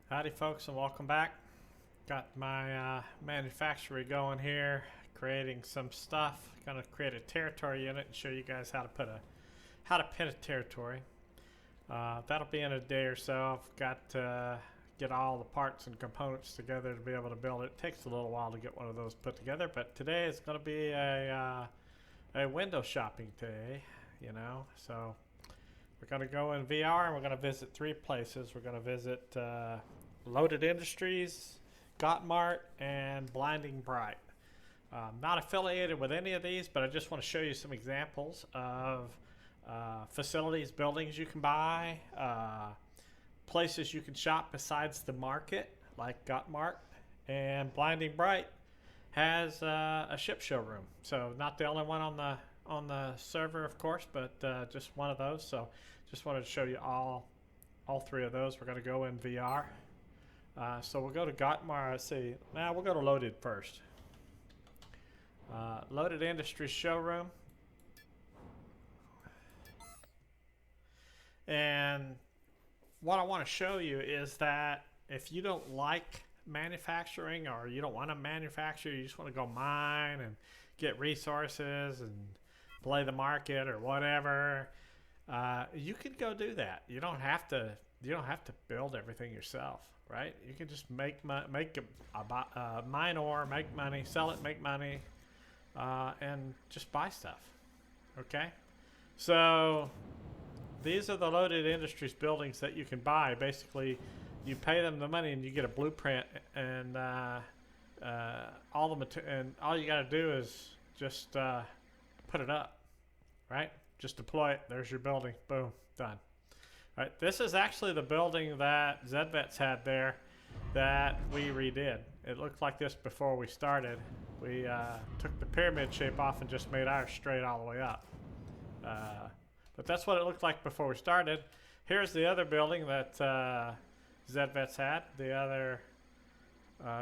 Howdy folks and welcome back. Got my manufacturer going here, creating some stuff. Gonna create a territory unit and show you guys how to pin a territory. That'll be in a day or so. I've got to get all the parts and components together to be able to build it. It takes a little while to get one of those put together, but today is going to be a window shopping day, So we're going to go in VR and we're going to visit three places. We're going to visit Loaded Industries, GottMart, and Blinding Bright. Not affiliated with any of these, but I just want to show you some examples of facilities, buildings you can buy, places you can shop besides the market, like GottMart. And Blinding Bright has a ship showroom. So not the only one on the server, of course, but just one of those. So just wanted to show you all three of those. We're going to go in VR. So we'll go to GottMart. Let's see. Now we'll go to Loaded first. Loaded Industries Showroom. And what I want to show you is that if you don't like manufacturing, or you don't want to manufacture, you just want to go mine and get resources and play the market or whatever, you can go do that. You don't have to build everything yourself, right? You can just make mine ore, make money, sell it, make money, and just buy stuff. Okay, so these are the Loaded Industries buildings that you can buy. Basically, you pay them the money and you get a blueprint, and all you got to do is just put it up, right? Just deploy it. There's your building. Boom, done. All right, this is actually the building that ZVets had there that we redid. It looked like this before we started. We took the pyramid shape off and just made ours straight all the way up. But that's what it looked like before we started. Here's the other building that ZVets had, the other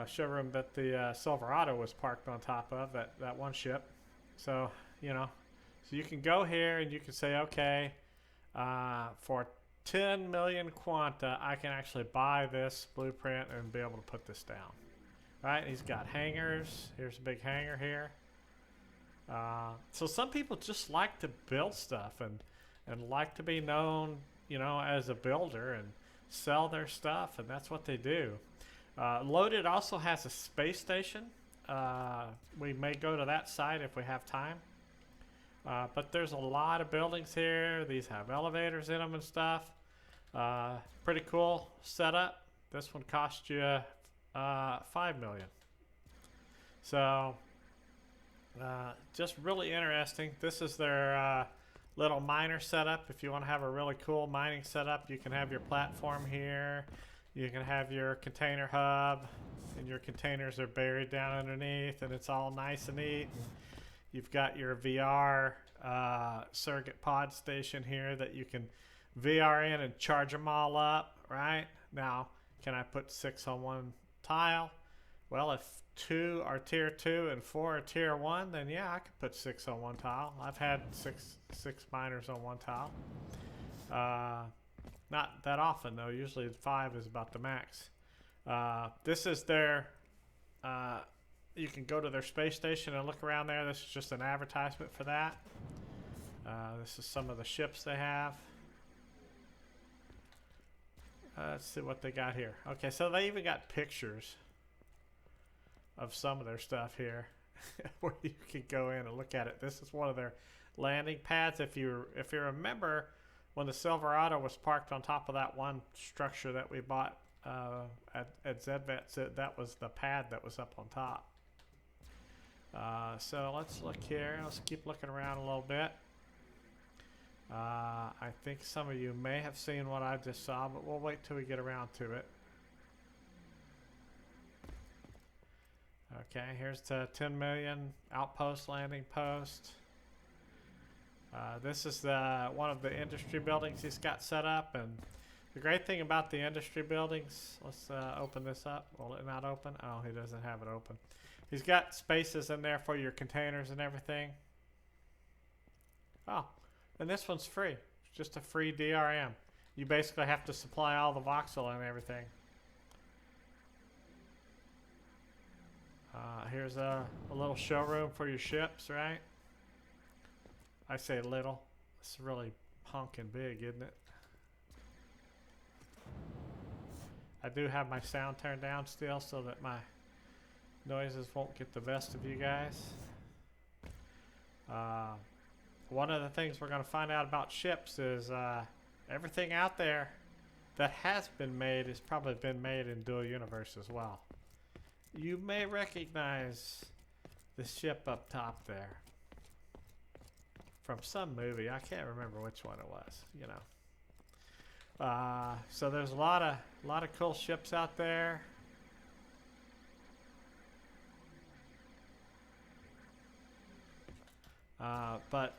showroom that the Silverado was parked on top of, that one ship. So, so you can go here and you can say, okay, for 10 million quanta, I can actually buy this blueprint and be able to put this down. Right? He's got hangars. Here's a big hangar here. So some people just like to build stuff and like to be known, as a builder and sell their stuff, and that's what they do. Loaded also has a space station. We may go to that site if we have time. But there's a lot of buildings here. These have elevators in them and stuff. Pretty cool setup. This one cost you $5 million. So just really interesting. This is their little miner setup. If you want to have a really cool mining setup, you can have your platform here. You can have your container hub, and your containers are buried down underneath, and it's all nice and neat. You've got your VR surrogate pod station here that you can VR in and charge them all up, right? Now, can I put 6 on one tile? Well, if 2 are tier 2 and 4 are tier 1, then yeah, I could put 6 on one tile. I've had six miners on one tile. Not that often though. Usually 5 is about the max. This is their you can go to their space station and look around there. This is just an advertisement for that. This is some of the ships they have. Let's see what they got here. Okay, so they even got pictures of some of their stuff here where you can go in and look at it. This is one of their landing pads. If you remember, when the Silverado was parked on top of that one structure that we bought at ZVets, that was the pad that was up on top. So let's look here. Let's keep looking around a little bit. I think some of you may have seen what I just saw, but we'll wait till we get around to it. Okay, here's the 10 million outpost landing post. This is one of the industry buildings he's got set up, and the great thing about the industry buildings, let's open this up. Will it not open? Oh, he doesn't have it open. He's got spaces in there for your containers and everything. Oh, and this one's free. It's just a free DRM. You basically have to supply all the voxel and everything. Here's a little showroom for your ships, right? I say little. It's really honking big, isn't it? I do have my sound turned down still so that my noises won't get the best of you guys. One of the things we're going to find out about ships is everything out there that has been made has probably been made in Dual Universe as well. You may recognize the ship up top there from some movie. I can't remember which one it was, you know. So there's a lot of cool ships out there. But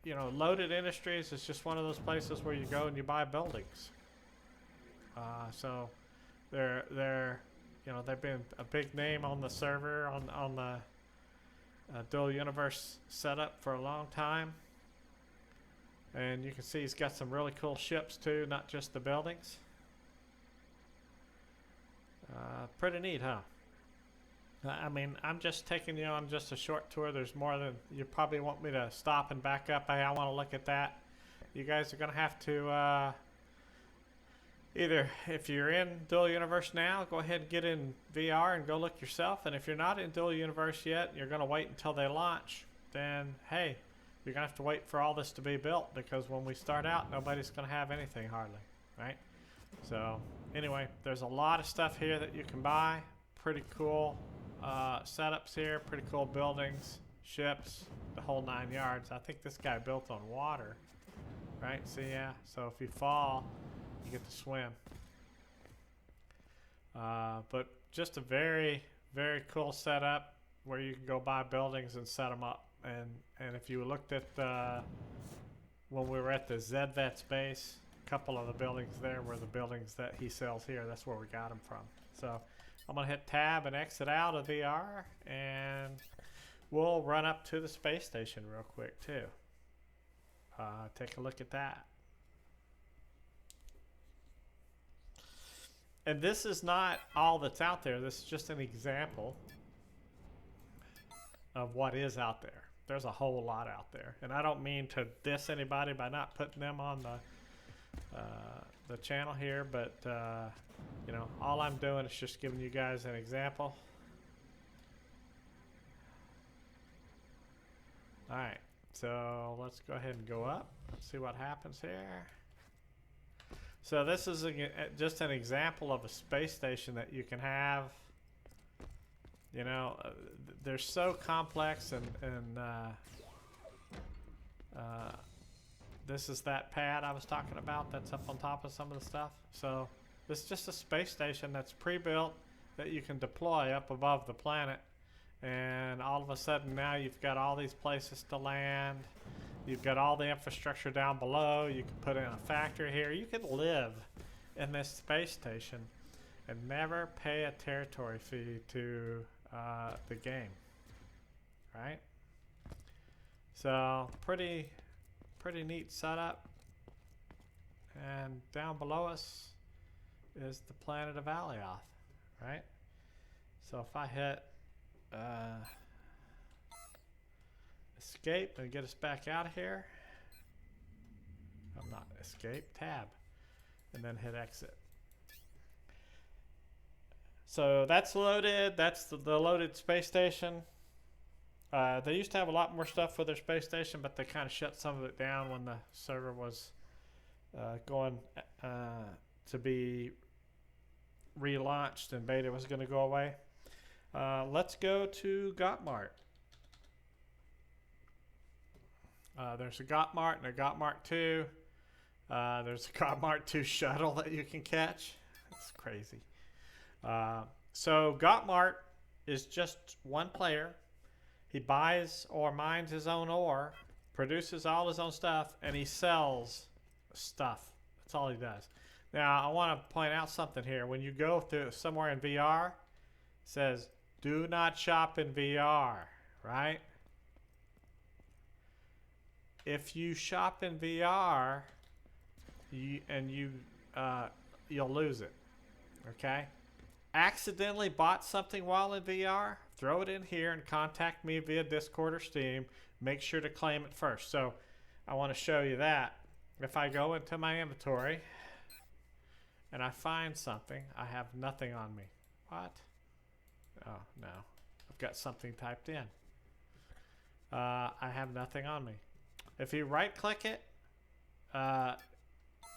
you know, Loaded Industries is just one of those places where you go and you buy buildings. So they're you know, they've been a big name on the server on the Dual Universe setup for a long time. And you can see he's got some really cool ships too, not just the buildings. Pretty neat, huh? I mean, I'm just taking you on just a short tour. There's more than you probably want me to stop and back up. Hey, I want to look at that. You guys are going to have to either, if you're in Dual Universe now, go ahead and get in VR and go look yourself. And if you're not in Dual Universe yet, you're going to wait until they launch, then hey, you're going to have to wait for all this to be built, because when we start out, nobody's going to have anything hardly, right? So anyway, there's a lot of stuff here that you can buy. Pretty cool setups here, pretty cool buildings, ships, the whole 9 yards. I think this guy built on water, right? See, yeah, so if you fall, you get to swim. But just a very, very cool setup where you can go buy buildings and set them up. And if you looked at when we were at the ZVET's base, a couple of the buildings there were the buildings that he sells here. That's where we got them from. So I'm going to hit tab and exit out of VR, and we'll run up to the space station real quick too. Take a look at that. And this is not all that's out there. This is just an example of what is out there. There's a whole lot out there. And I don't mean to diss anybody by not putting them on the channel here, but you know, all I'm doing is just giving you guys an example. All right, so let's go ahead and go up. Let's see what happens here. So this is just an example of a space station that you can have. You know, they're so complex, and this is that pad I was talking about that's up on top of some of the stuff. So this is just a space station that's pre-built that you can deploy up above the planet, and all of a sudden now you've got all these places to land. You've got all the infrastructure down below. You can put in a factory here. You can live in this space station and never pay a territory fee to the game, right? So pretty neat setup. And down below us is the planet of Alioth, right? So if I hit escape and get us back out of here, I'm not escape, tab, and then hit exit. So that's loaded. That's the loaded space station. They used to have a lot more stuff for their space station, but they kind of shut some of it down when the server was going to be relaunched and beta was going to go away. Let's go to GottMart. There's a GottMart and a GottMart 2. There's a GottMart 2 shuttle that you can catch. It's crazy. So GottMart is just one player. He buys or mines his own ore, produces all his own stuff, and he sells stuff. That's all he does. Now, I want to point out something here. When you go through somewhere in VR, it says, do not shop in VR, right? If you shop in VR, you'll lose it, okay? accidentally bought something while in VR, throw it in here and contact me via Discord or Steam. Make sure to claim it first. So I want to show you that. If I go into my inventory and I find something, I have nothing on me. What? Oh, no. I've got something typed in. I have nothing on me. If you right-click it,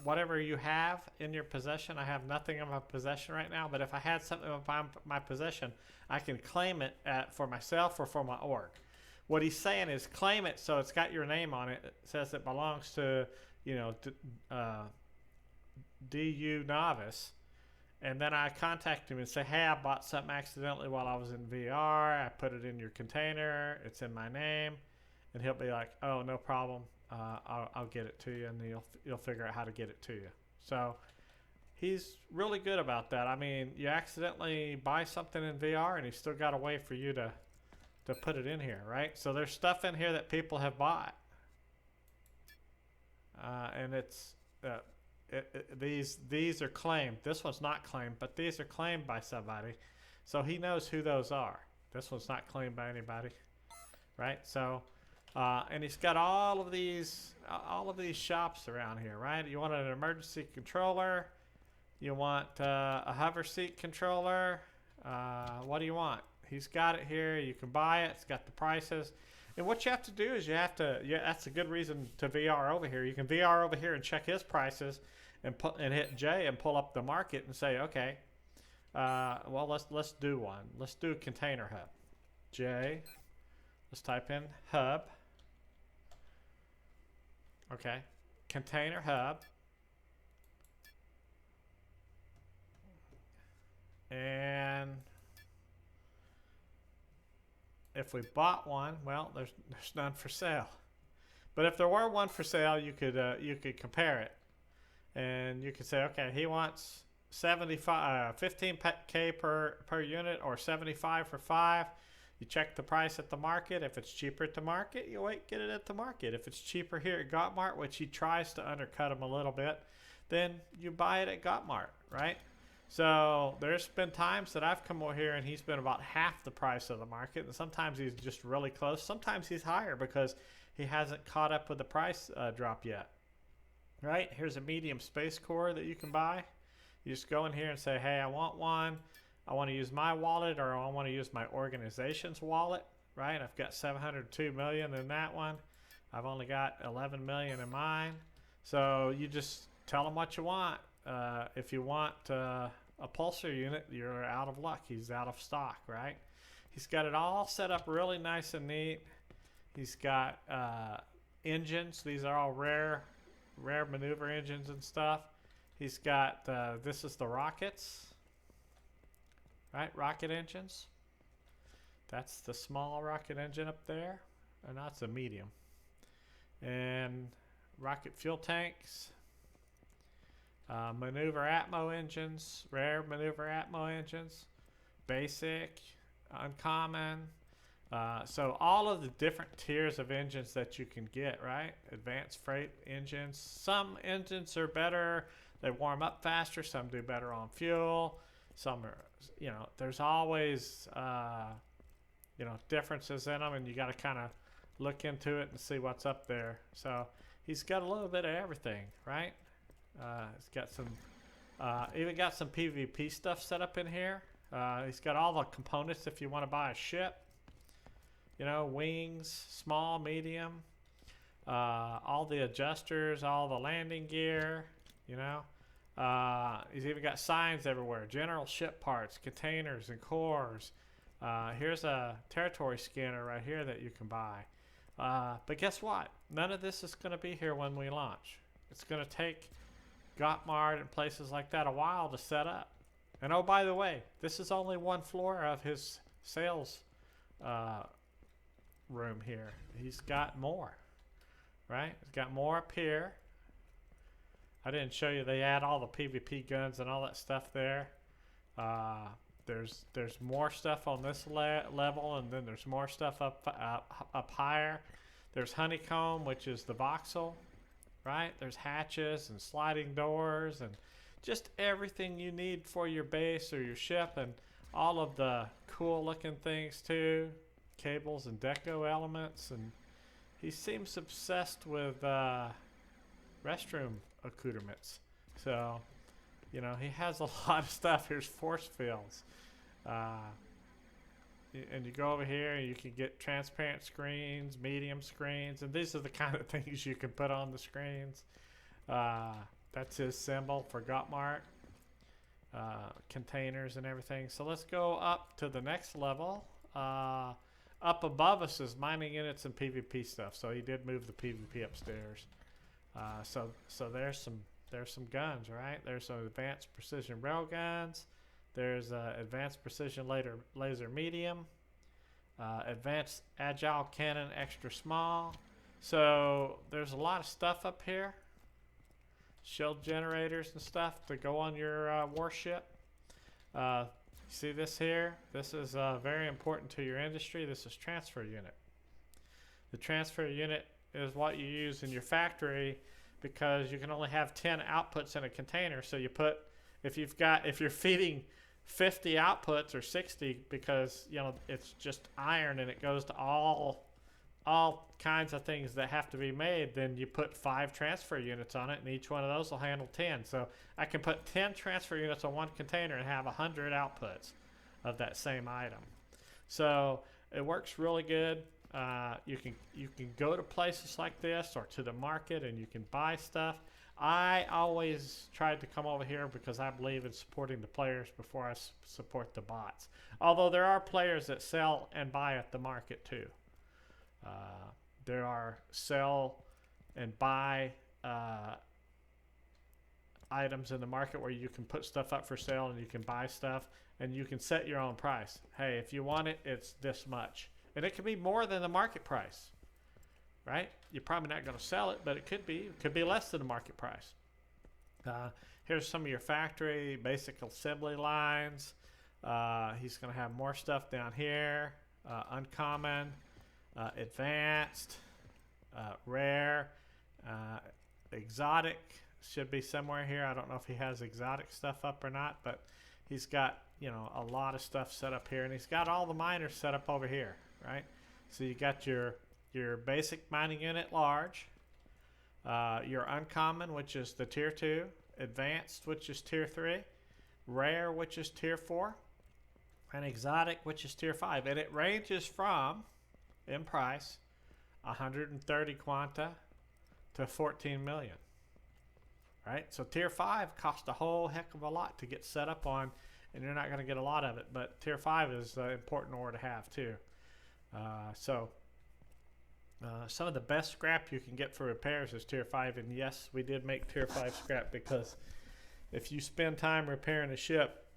whatever you have in your possession, I have nothing in my possession right now, but if I had something in my possession, I can claim it for myself or for my org. What he's saying is claim it so it's got your name on it. It says it belongs to, you know, DU Novice. And then I contact him and say, hey, I bought something accidentally while I was in VR. I put it in your container. It's in my name. And he'll be like, oh, no problem. I'll get it to you, and you'll figure out how to get it to you. So he's really good about that. I mean, you accidentally buy something in VR, and he's still got a way for you to put it in here, right? So there's stuff in here that people have bought. And it's these are claimed. This one's not claimed, but these are claimed by somebody. So he knows who those are. This one's not claimed by anybody, right? So, and he's got all of these shops around here, right? You want an emergency controller. You want a hover seat controller. What do you want? He's got it here. You can buy it. It's got the prices. And what you have to do is that's a good reason to VR over here. You can VR over here and check his prices and hit J and pull up the market and say, okay, well, let's do one. Let's do a container hub. J, let's type in hub. Okay, container hub. And if we bought one, well, there's none for sale. But if there were one for sale, you could compare it, and you could say, okay, he wants 15K per unit, or 75 for 5. You check the price at the market. If it's cheaper at the market, you get it at the market. If it's cheaper here at GottMart, which he tries to undercut him a little bit, then you buy it at GottMart, right? So there's been times that I've come over here and he's been about half the price of the market, and sometimes he's just really close. Sometimes he's higher because he hasn't caught up with the price drop yet. Right? Here's a medium space core that you can buy. You just go in here and say, hey, I want one. I want to use my wallet, or I want to use my organization's wallet. Right? I've got 702 million in that one. I've only got 11 million in mine. So you just tell him what you want. If you want a pulsar unit, you're out of luck. He's out of stock, right? He's got it all set up really nice and neat. He's got engines. These are all rare maneuver engines and stuff. He's got, this is the rockets, right? Rocket engines. That's the small rocket engine up there, and that's a medium. And rocket fuel tanks. Maneuver Atmo engines, rare maneuver Atmo engines, basic, uncommon. So all of the different tiers of engines that you can get, right? Advanced freight engines. Some engines are better. They warm up faster. Some do better on fuel. Some are, there's always, differences in them, and you got to kind of look into it and see what's up there. So he's got a little bit of everything, right? It's got some, even got some PvP stuff set up in here. He's got all the components if you want to buy a ship. Wings, small, medium, all the adjusters, all the landing gear, He's even got signs everywhere. General ship parts, containers, and cores. Here's a territory scanner right here that you can buy. But guess what? None of this is going to be here when we launch. It's going to take GottMart and places like that a while to set up. And oh, by the way, this is only one floor of his sales room here. He's got more, right? He's got more up here. I didn't show you. They add all the PvP guns and all that stuff there. There's more stuff on this level, and then there's more stuff up higher. There's honeycomb, which is the voxel, right? There's hatches and sliding doors, and just everything you need for your base or your ship, and all of the cool looking things too, cables and deco elements. And he seems obsessed with restroom accoutrements. So, you know, he has a lot of stuff. Here's force fields. And you go over here and you can get transparent screens, medium screens, and these are the kind of things you can put on the screens. That's his symbol for GottMart. Containers and everything. So let's go up to the next level. Up above us is mining units and PvP stuff. So he did move the PvP upstairs. So there's some guns, right? There's some advanced precision railguns. There's advanced precision laser medium. Advanced agile cannon extra small. So there's a lot of stuff up here. Shield generators and stuff to go on your warship. See this here? This is very important to your industry. This is transfer unit. The transfer unit is what you use in your factory because you can only have 10 outputs in a container. So you put, if you're feeding 50 outputs or 60 because, you know, it's just iron and it goes to all kinds of things that have to be made, then you put 5 transfer units on it, and each one of those will handle 10. So I can put 10 transfer units on one container and have 100 outputs of that same item. So it works really good. You can go to places like this or to the market and you can buy stuff. I always tried to come over here because I believe in supporting the players before I support the bots. Although there are players that sell and buy at the market too. There are sell and buy items in the market where you can put stuff up for sale and you can buy stuff and you can set your own price. Hey, if you want it, it's this much. And it can be more than the market price, right? You're probably not going to sell it, but it could be. It could be less than the market price. Here's some of your factory basic assembly lines. He's going to have more stuff down here. Uncommon. Advanced, rare, exotic should be somewhere here. I don't know if he has exotic stuff up or not, but he's got, you know, a lot of stuff set up here, and he's got all the miners set up over here, right? So you got your basic mining unit large, your uncommon, which is the tier 2, advanced, which is tier 3, rare, which is tier 4, and exotic, which is tier 5, and it ranges from in price 130 quanta to 14 million, right? So tier 5 costs a whole heck of a lot to get set up on, and you're not going to get a lot of it, but tier 5 is an important ore to have too. Some of the best scrap you can get for repairs is tier 5, and yes, we did make tier 5 scrap because if you spend time repairing a ship,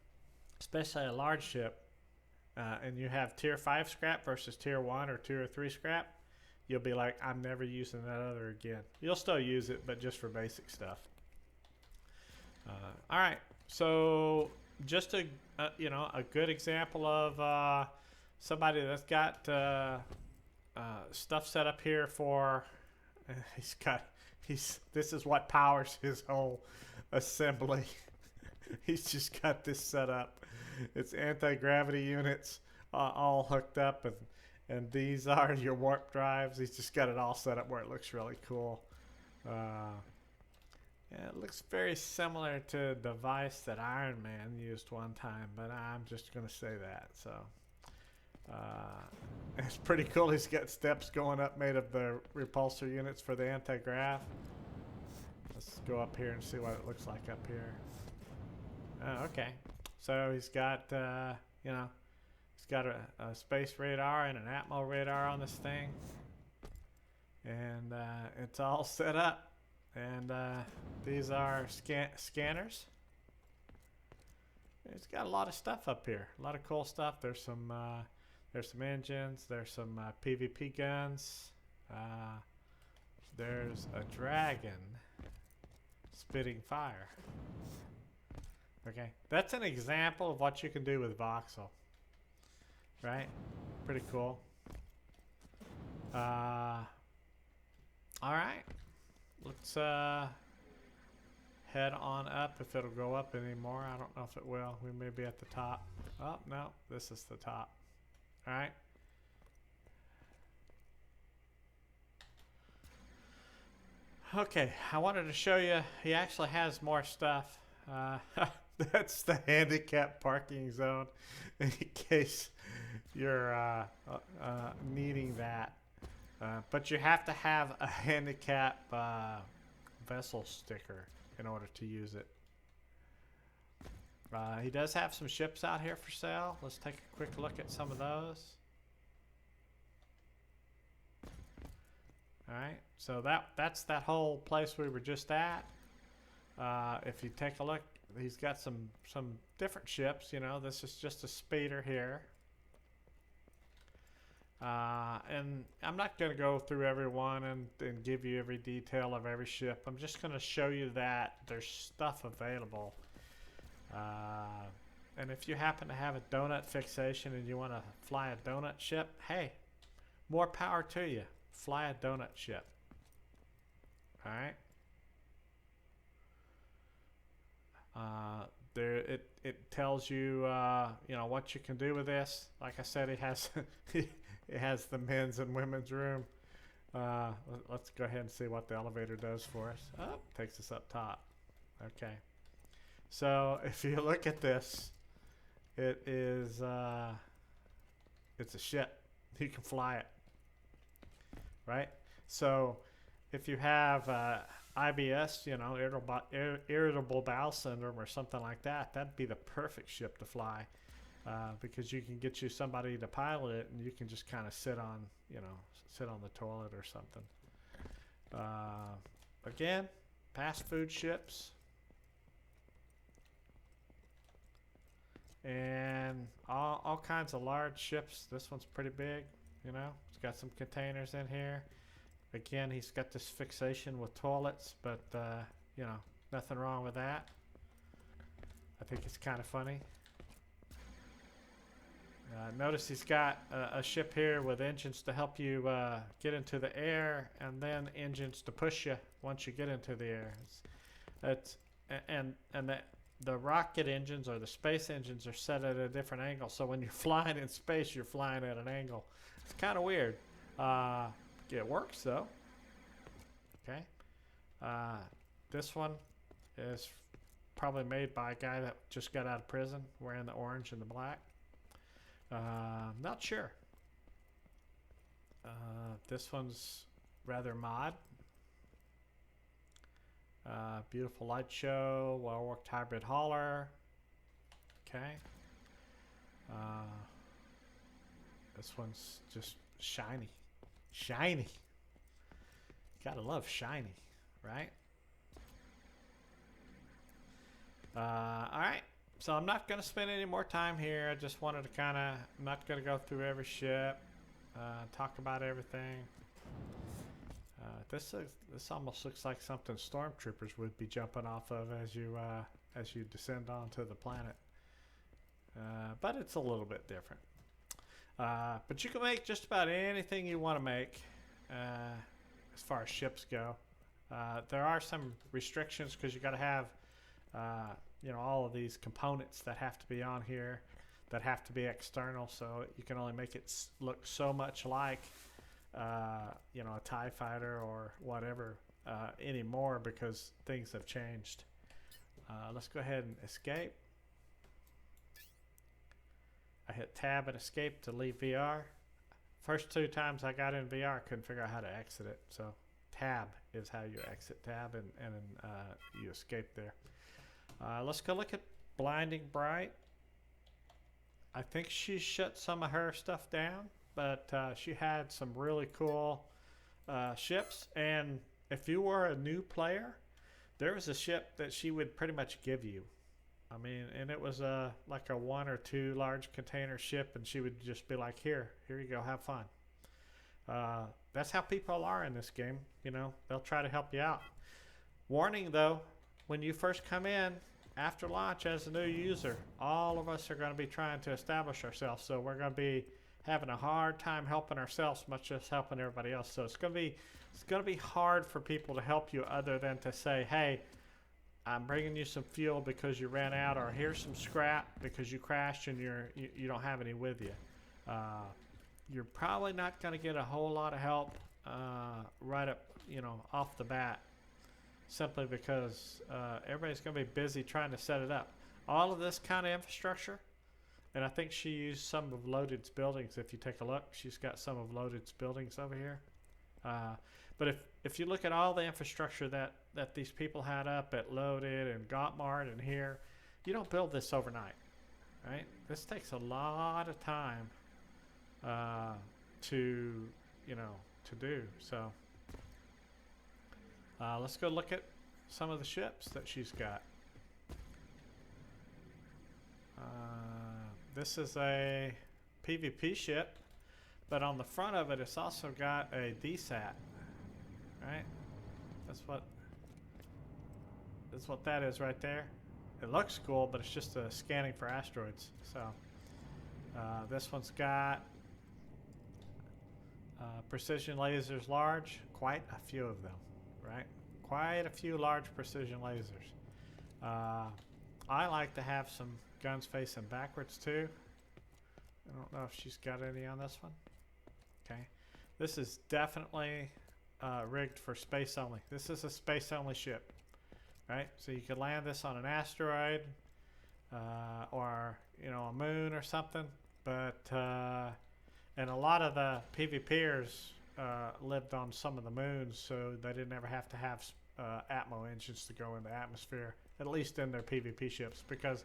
especially a large ship, and you have tier 5 scrap versus tier 1 or tier 3 scrap, you'll be like, I'm never using that other again. You'll still use it, but just for basic stuff. All right, so just a good example of somebody that's got stuff set up here for. This is what powers his whole assembly. He's just got this set up. It's anti-gravity units all hooked up, and these are your warp drives. He's just got it all set up where it looks really cool. Yeah, it looks very similar to a device that Iron Man used one time, but I'm just going to say that. So it's pretty cool. He's got steps going up made of the repulsor units for the anti-grav. Let's go up here and see what it looks like up here. Oh, okay. So he's got, he's got a space radar and an atmo radar on this thing. And it's all set up. And these are scanners. It's got a lot of stuff up here. A lot of cool stuff. There's some engines. There's some PvP guns. There's a dragon spitting fire. Okay, that's an example of what you can do with voxel, right? Pretty cool. All right, let's head on up if it'll go up anymore. I don't know if it will. We may be at the top. Oh, no, this is the top. All right. Okay, I wanted to show you, he actually has more stuff. That's the handicap parking zone in case you're needing that. But you have to have a handicap vessel sticker in order to use it. He does have some ships out here for sale. Let's take a quick look at some of those. Alright, so that's that whole place we were just at. If you take a look, he's got some different ships. You know, this is just a speeder here. And I'm not going to go through every one and give you every detail of every ship. I'm just going to show you that there's stuff available. And if you happen to have a donut fixation and you want to fly a donut ship, hey, more power to you. Fly a donut ship. All right. There it tells you you know what you can do with this. Like I said, it has it has the men's and women's room. Let's go ahead and see what the elevator does for us. Oh, takes us up top. Okay. So if you look at this, it is it's a ship. You can fly it. Right? So if you have IBS, you know, irritable bowel syndrome or something like that, that'd be the perfect ship to fly because you can get you somebody to pilot it and you can just kind of sit on, you know, sit on the toilet or something. Again, fast food ships. And all kinds of large ships. This one's pretty big, you know. It's got some containers in here. Again, he's got this fixation with toilets, but you know, nothing wrong with that. I think it's kind of funny. Notice he's got a ship here with engines to help you get into the air, and then engines to push you once you get into the air. And the rocket engines or the space engines are set at a different angle, so when you're flying in space, you're flying at an angle. It's kind of weird. It works though. Okay. This one is probably made by a guy that just got out of prison, wearing the orange and the black. Not sure. This one's rather mod. Beautiful light show, well-worked hybrid hauler. Okay. This one's just shiny. Shiny. Gotta love shiny, right? Alright. So I'm not going to spend any more time here. I just wanted to kind of, I'm not going to go through every ship, talk about everything. This almost looks like something stormtroopers would be jumping off of as you descend onto the planet. But it's a little bit different. But you can make just about anything you want to make as far as ships go. There are some restrictions because you got to have you know, all of these components that have to be on here that have to be external, so you can only make it look so much like you know, a TIE fighter or whatever anymore because things have changed. Let's go ahead and escape. I hit tab and escape to leave VR. First two times I got in VR, I couldn't figure out how to exit it. So tab is how you exit tab, and you escape there. Let's go look at Blinding Bright. I think she shut some of her stuff down, but she had some really cool ships. And if you were a new player, there was a ship that she would pretty much give you. I mean, and it was like a 1 or 2 large container ship, and she would just be like, here you go, have fun. That's how people are in this game. You know, they'll try to help you out. Warning though, when you first come in after launch as a new user, all of us are going to be trying to establish ourselves, so we're going to be having a hard time helping ourselves, much as helping everybody else. So it's going to be hard for people to help you other than to say, hey, I'm bringing you some fuel because you ran out, or here's some scrap because you crashed and you don't have any with you. You're probably not going to get a whole lot of help right up, off the bat, simply because everybody's going to be busy trying to set it up. All of this kind of infrastructure, and I think she used some of Loaded's buildings. If you take a look, she's got some of Loaded's buildings over here. But if you look at all the infrastructure that these people had up at Loaded and GottMart and here, you don't build this overnight, right? This takes a lot of time to do. So let's go look at some of the ships that she's got. This is a PvP ship, but on the front of it, it's also got a DSAT, right? That's what that is right there. It looks cool, but it's just scanning for asteroids. So this one's got precision lasers large, quite a few of them, right? Quite a few large precision lasers. I like to have some guns facing backwards too. I don't know if she's got any on this one. Okay, this is definitely rigged for space only. This is a space only ship, right? So you could land this on an asteroid or a moon or something, but and a lot of the PvPers lived on some of the moons, so they didn't ever have to have Atmo engines to go in the atmosphere, at least in their PvP ships, because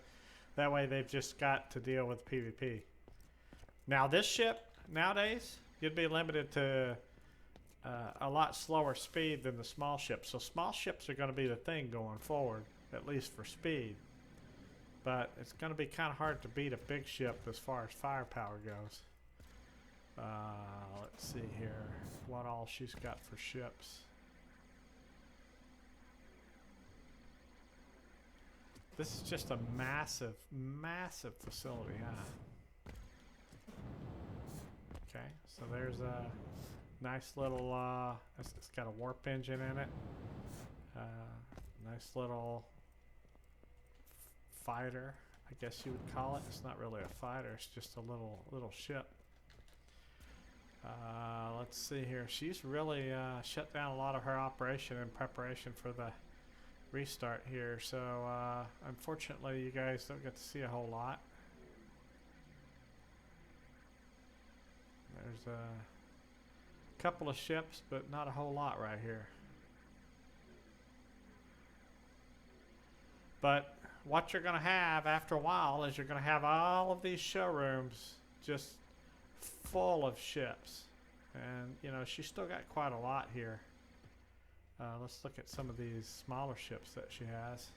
that way they've just got to deal with PvP. Now this ship, nowadays, you'd be limited to a lot slower speed than the small ships. So small ships are going to be the thing going forward, at least for speed. But it's going to be kind of hard to beat a big ship as far as firepower goes. Let's see here what all she's got for ships. This is just a massive, massive facility, huh? Okay, so there's a nice little, it's got a warp engine in it. Nice little fighter, I guess you would call it. It's not really a fighter, it's just a little ship. Let's see here. She's really shut down a lot of her operation in preparation for the restart here. So unfortunately, you guys don't get to see a whole lot. There's a couple of ships, but not a whole lot right here. But what you're going to have after a while is you're going to have all of these showrooms just full of ships. And she's still got quite a lot here. Let's look at some of these smaller ships that she has.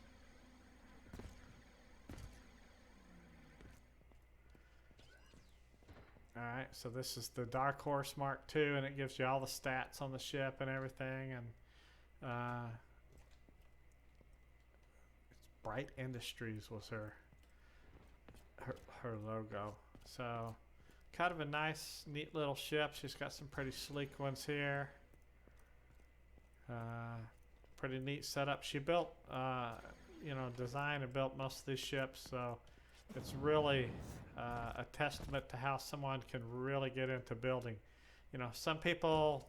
Alright, so this is the Dark Horse Mark II, and it gives you all the stats on the ship and everything. And it's Bright Industries was her logo. So kind of a nice, neat little ship. She's got some pretty sleek ones here. Pretty neat setup. She built, designed and built most of these ships, so it's really a testament to how someone can really get into building. Some people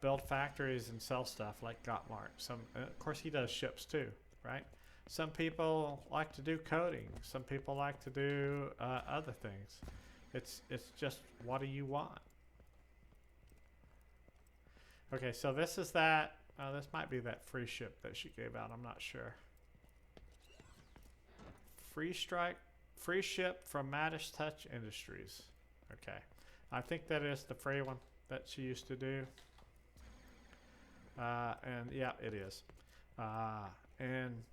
build factories and sell stuff like GottMart. Of course, he does ships too, right? Some people like to do coding. Some people like to do other things. It's just, what do you want? Okay, so this is that. This might be that free ship that she gave out. I'm not sure. Free ship from Mattis Touch Industries. Okay, I think that is the free one that she used to do. And yeah, it is. And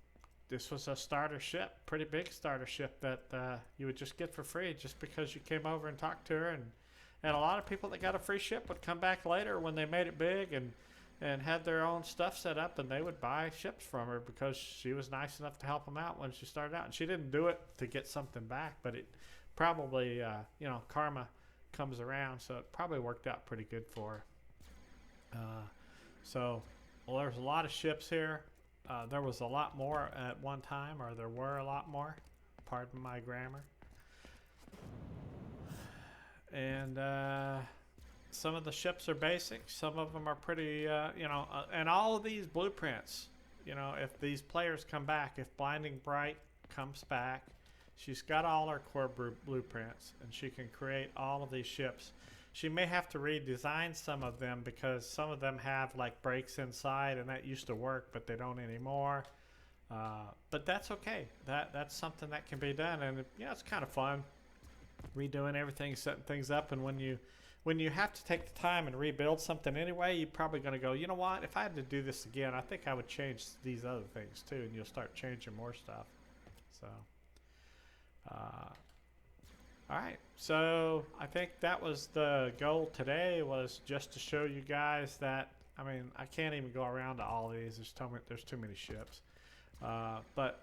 this was a starter ship, pretty big starter ship that you would just get for free just because you came over and talked to her. And a lot of people that got a free ship would come back later when they made it big and had their own stuff set up, and they would buy ships from her because she was nice enough to help them out when she started out. And she didn't do it to get something back, but it probably, karma comes around, so it probably worked out pretty good for her. There's a lot of ships here. There was a lot more at one time, or there were a lot more. Pardon my grammar. And some of the ships are basic. Some of them are pretty, and all of these blueprints, if these players come back, if Blinding Bright comes back, she's got all her core blueprints, and she can create all of these ships. She may have to redesign some of them because some of them have like breaks inside, and that used to work, but they don't anymore. But that's okay. That's something that can be done, and it's kind of fun redoing everything, setting things up. And when you have to take the time and rebuild something anyway, you're probably going to go, you know what? If I had to do this again, I think I would change these other things too, and you'll start changing more stuff. So. All right, so I think that was the goal today, was just to show you guys that, I can't even go around to all these. There's too many ships. But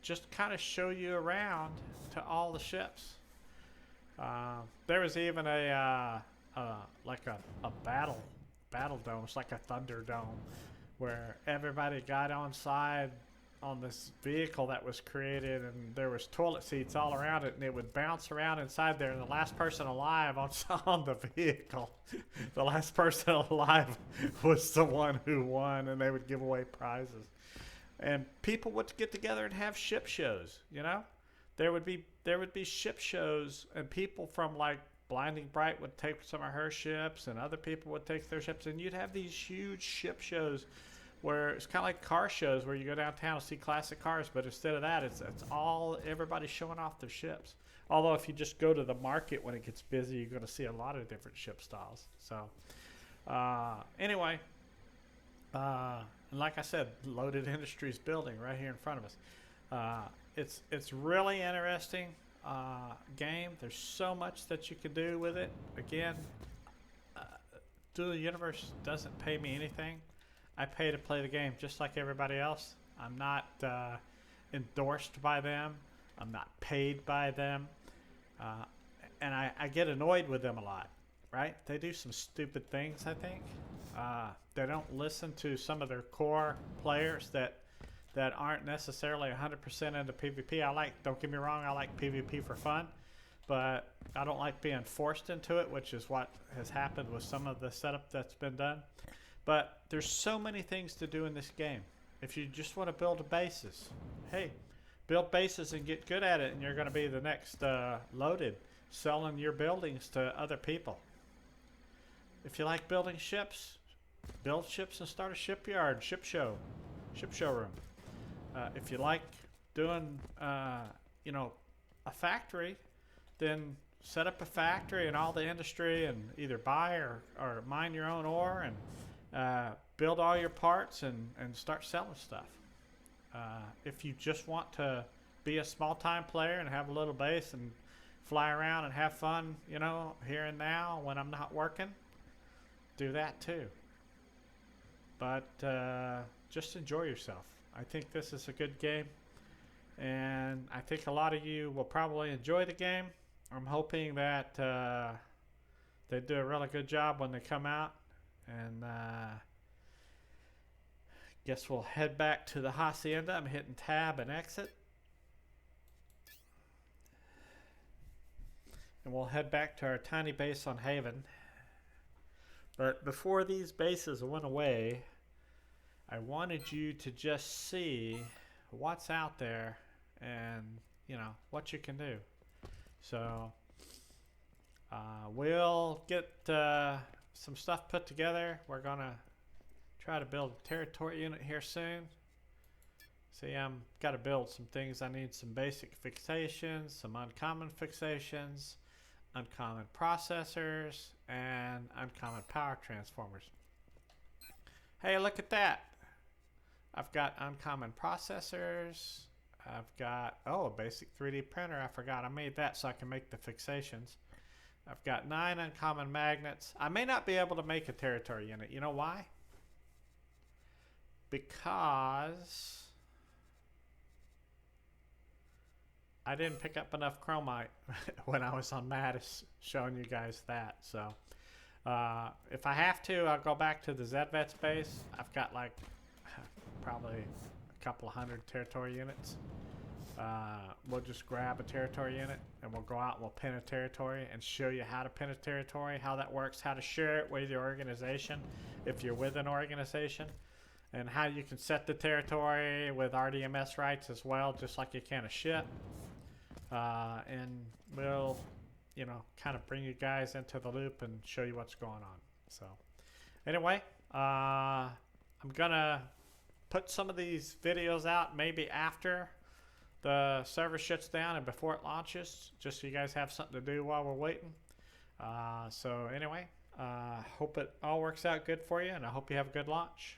just kind of show you around to all the ships. There was even a battle dome. It's like a thunder dome where everybody got on side on this vehicle that was created, and there was toilet seats all around it, and it would bounce around inside there, and the last person alive on the vehicle, the last person alive was the one who won, and they would give away prizes. And people would get together and have ship shows. There would be ship shows, and people from like Blinding Bright would take some of her ships, and other people would take their ships, and you'd have these huge ship shows where it's kind of like car shows where you go downtown to see classic cars, but instead of that, it's all everybody showing off their ships. Although if you just go to the market when it gets busy, you're going to see a lot of different ship styles. So anyway, like I said, Loaded Industries building right here in front of us. It's really interesting game. There's so much that you can do with it. Again, Dual Universe doesn't pay me anything. I pay to play the game just like everybody else. I'm not endorsed by them. I'm not paid by them. And I get annoyed with them a lot, right? They do some stupid things, I think. They don't listen to some of their core players that aren't necessarily 100% into PvP. Don't get me wrong, I like PvP for fun, but I don't like being forced into it, which is what has happened with some of the setup that's been done. But there's so many things to do in this game. If you just want to build bases, hey, build bases and get good at it, and you're going to be the next Loaded, selling your buildings to other people. If you like building ships, build ships and start a shipyard, showroom. If you like doing, a factory, then set up a factory and all the industry, and either buy or mine your own ore, and build all your parts and start selling stuff. If you just want to be a small-time player and have a little base and fly around and have fun, here and now when I'm not working, do that too. But just enjoy yourself. I think this is a good game, and I think a lot of you will probably enjoy the game. I'm hoping that they do a really good job when they come out. And guess we'll head back to the Hacienda. I'm hitting tab and exit. And we'll head back to our tiny base on Haven. But before these bases went away, I wanted you to just see what's out there and, what you can do. So we'll get some stuff put together. We're gonna try to build a territory unit here soon. See, I'm got to build some things. I need some basic fixations, some uncommon fixations, uncommon processors, and uncommon power transformers. Hey, look at that. I've got uncommon processors. I've got, a basic 3D printer. I forgot I made that so I can make the fixations. I've got 9 uncommon magnets. I may not be able to make a territory unit. You know why? Because I didn't pick up enough chromite when I was on Mattis showing you guys that. So if I have to, I'll go back to the ZVETS base. I've got like probably a couple of hundred territory units. We'll just grab a territory unit and we'll go out and we'll pin a territory and show you how to pin a territory, how that works, how to share it with your organization if you're with an organization, and how you can set the territory with RDMS rights as well, just like you can a ship. And we'll, you know, kind of bring you guys into the loop and show you what's going on. So anyway, I'm gonna put some of these videos out maybe after the server shuts down and before it launches, just so you guys have something to do while we're waiting. So anyway, hope it all works out good for you, and I hope you have a good launch.